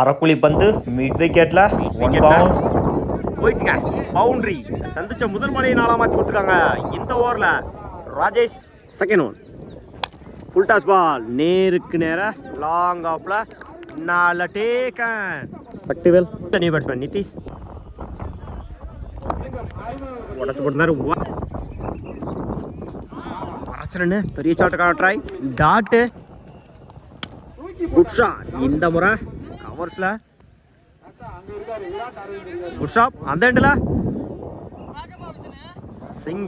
அரைக்குழி பந்து மிட் விக்கெட்ல one bounce போயிடுச்சுங்க. பவுண்டரி சந்திச்ச முதல் மலையை நாளாக மாற்றி கொடுத்துருக்காங்க. இந்த ஓவரில் Rajesh second one. Full toss ball நேருக்கு நேராக லாங் ஆஃப்ல நால taken. Bhaktivel new batsman Nitish உடச்சு போட்டுருந்தாரு. மறைச்சிருன்னு பெரிய ஷாட்டுக்கான ட்ரை. Dot good shot. இந்த முறை கவர்ஸில் குட் ஷாட். அந்த எண்டில் சிங்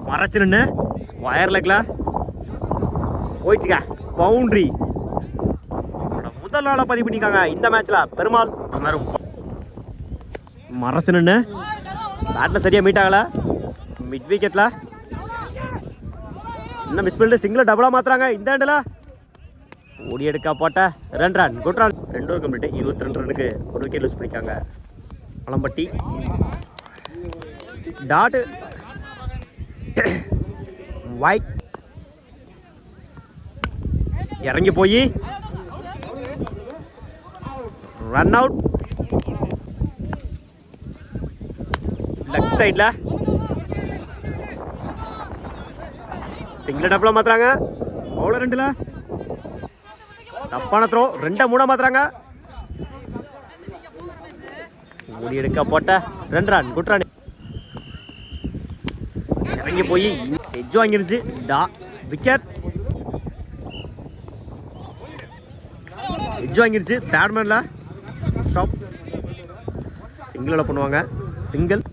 மறைச்சிருன்னு ஸ்கொயர் லெக்ல போயிடுச்சுங்க. பவுண்டரி முதல் நாள பதிவு பண்ணிக்காங்க இந்த மேட்ச்ல. பெருமாள் மறைச்சிருன்னு பேட்ல சரியா மீட் ஆகல. மிட் விக்கெட்ல இன்னும் மிஸ் பண்ணிட்டு சிங்கிள டபுளா மாத்துறாங்க. இந்த எண்டில் ஓடி எடுக்க போட்ட 2 run. Good run. 2 over complete. 22 ரனுக்கு ஒரு விக்கெட் லூஸ் பண்ணிக்காங்க மலம்பட்டி. டாட் வைட் இறங்கி போய் ரன் அவுட். லெஃப்ட் சைட்ல சிங்கிள் டபுளா மாத்துறாங்க. பவுலர் 2ல தப்பான த்ரோ. 2-3 மாத்துறாங்க. ஓடி எடுக்க போட்ட 2 ரன். Good run. இறங்கி போய் எட்ஜ் வாங்கிருச்சு. விக்கெட் எட்ஜ் வாங்கிருச்சு. தேர்ட் மேன்ல ஸ்டாப். சிங்கிள் பண்ணுவாங்க. சிங்கிள்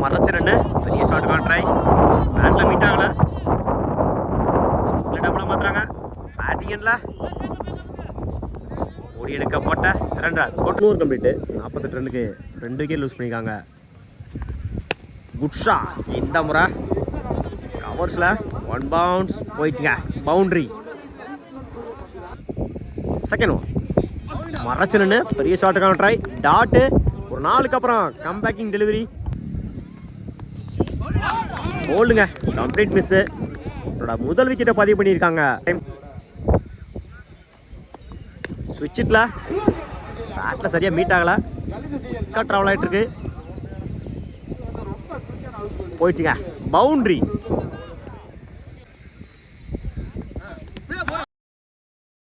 மறைச்சிருன்னு பெரிய ஷாட்டுக்கான ட்ரை. பேட்ல மீட் ஆகல. சிங்கிள் டபுளா மாத்துறாங்க. பேட்டிங்ல ஓடி எடுக்க போட்ட 2 ரன். Good over complete. 48 ரனுக்கு 2 விக்கெட் லூஸ் பண்ணிருக்காங்க. Good shot. இந்த முறை கவர்ஸ்ல 1 பவுன்ஸ் போயிடுச்சுங்க. பவுண்டரி. செகண்ட் ஒன் மறைச்சிருன்னு பெரிய ஷாட்டுக்கான ட்ரை. டாட்டு ஒரு 4க்கு அப்புறம் கம்பேக்கிங் டெலிவரி. போல்டுங்க. Complete miss. முதல் விக்கெட்டை பதிவு பண்ணியிருக்காங்க. சுவிட்சிட்ல பேட்ல சரியா மீட் ஆகல. ட்ராவல் ஆயிட்டு இருக்கு. போயிடுச்சுங்க. பவுண்டரி.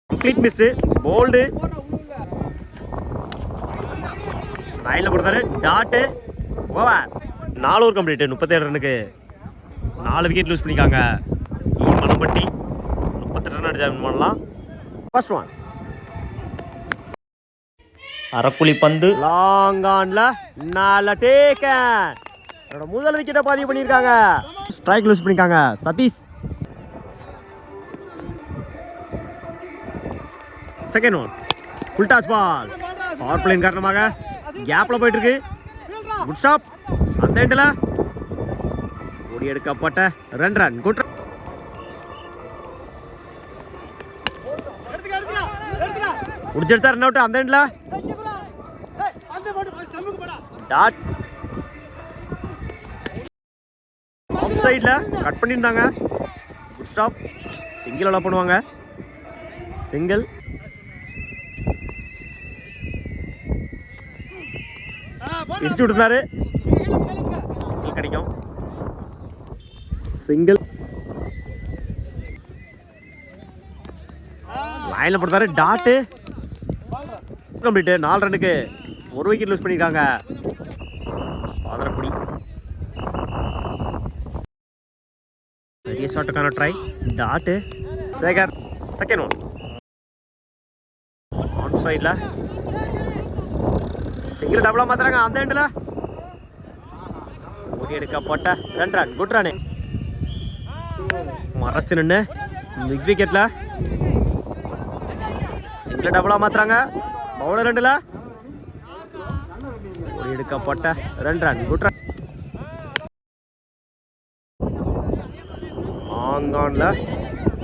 Complete miss. போல்டு லைன்ல போடுறாரு. Dot over. 4 over complete. 37 ரனுக்கு 4 விக்கெட் லூஸ் பண்ணிக்காங்க. மலம்பட்டி 38 ரன் அடிச்சு பண்ணலாம். ஃபர்ஸ்ட் ஒன் அரைக்குழி பந்து லாங் ஆன்ல நால டேக்கன். முதல் விக்கெட்டை பதிவு பண்ணியிருக்காங்க. ஸ்ட்ரைக் லூஸ் பண்ணிருக்காங்க. Satish second one. Full toss ball. Power plane காரணமாக கேப்ல போயிட்டு இருக்கு. Good shot. அந்த எண்டில் ஓடி எடுக்கப்பட்ட 2 ரன். Good run. முடிச்செடுத்தா ரன் அவுட். அந்த எண்டில் டாட் ஆஃப் சைட்ல கட் பண்ணியிருந்தாங்க. Good stop. சிங்கிள் அலோ பண்ணுவாங்க. சிங்கிள் இடிச்சு விட்டுருந்தாரு. சிங்கிள் கிடைக்கும். சிங்கிள் லைன்ல போட்டாரு. Dot complete. 4 ரனுக்கு 1 விக்கெட் லூஸ் பண்ணிருக்காங்க. பாதரக்குடி பெரிய ஷாட்டுக்கான try. Dot Sekar second one. On சைட்ல சிங்கிள் டபுளா மாத்துறாங்க. அந்த எண்டில் ஓடி எடுக்கப்பட்ட 2 ரன். Good run. மறைச்சு நின்று மிட் விக்கெட்ல சிங்கிள் டபுளா மாத்துறாங்க. பவுலர் 2ல ஓடி எடுக்கப்பட்ட 2 ரன். Good run. ஆங்கான்ல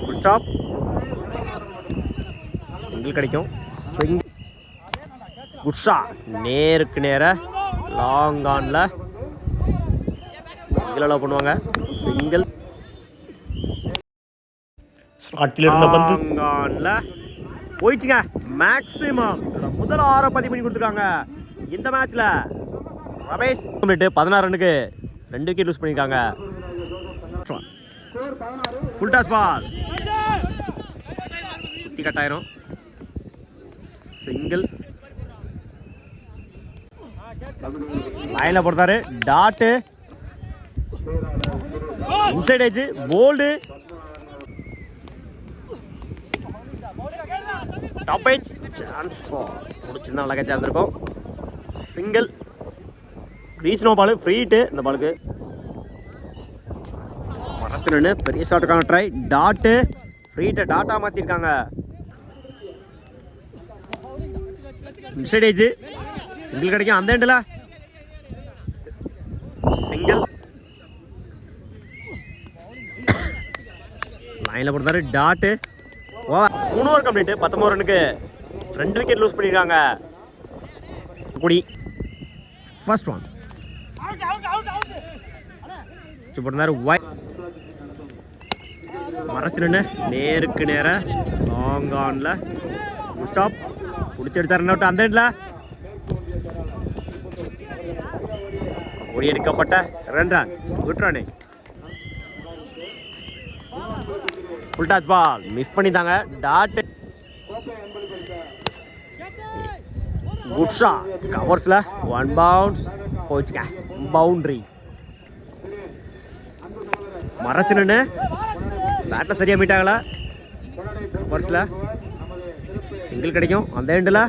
குட் ஸ்டாப். சிங்கிள் கிடைக்கும். Good shot. நேருக்கு நேர லாங் ஆன்ல சிங்கிள் அலோ பண்ணுவாங்க. சிங்கிள் ஸ்லாட்டில் இருந்த பந்து ஆங்கான்ல போயிடுச்சுங்க. மேக்ஸிமம் முதல் 6 பதிவு பண்ணி கொடுத்துருக்காங்க இந்த மேட்ச்ல. ரமேஷ் 16 ரன்னுக்கு 2 விக்கெட் லூஸ் பண்ணியிருக்காங்க. ஃபுல் டாஸ் பால் குத்தி கட்டாயிரும். சிங்கிள் லைன்ல போடுறாரு. Dot inside edge bowled top edge chance for முடிச்சிருந்தா அழகா சேர்ந்துருக்கோம். Single crease no ball free hit. இந்த பாலுக்கு மறைச்சினு பெரிய ஷாட்டுக்கான ட்ரை. டாட்டு ஃப்ரீட்டை டாட்டா மாற்றிருக்காங்க. இன்சைட் ஏஜ் சிங்கிள் கிடைக்கும் அந்த எண்டில். சிங்கிள் லைனில் போடுறாரு. Tattoo 3 over complete. 19 ரன்னுக்கு 2 விக்கெட் லூஸ் பண்ணியிருக்காங்க. குடி ஃபர்ஸ்ட் ஒன் போட்டிருந்தாரு. மறைச்சு நின்று நேருக்கு நேர லாங் ஆன்ல ஸ்டாப் பிடிச்சடிச்சார். ரன் அவுட் அந்த எண்டில். ஒடி எடுக்கப்பட்ட 2 run. Good running. Full toss ball miss பண்ணிட்டாங்க. டாட் குட் ஷாட் கவர்ஸ்ல 1 பவுன்ஸ் போச்சுங்க. பவுண்டரி மறைச்சு நின்று பேட்டில் சரியாக மீட் ஆகலை. கவர்ஸில் சிங்கிள் கிடைக்கும் அந்த எண்டில்.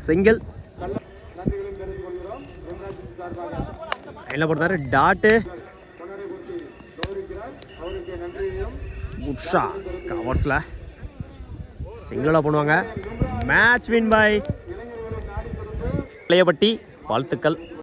சிங்கிள் லைனில் போடுறாரு. டாட்டு குட் ஷாட் கவர்ஸில் சிங்கிளாக பண்ணுவாங்க. Match win by Ilayapatti. வாழ்த்துக்கள்.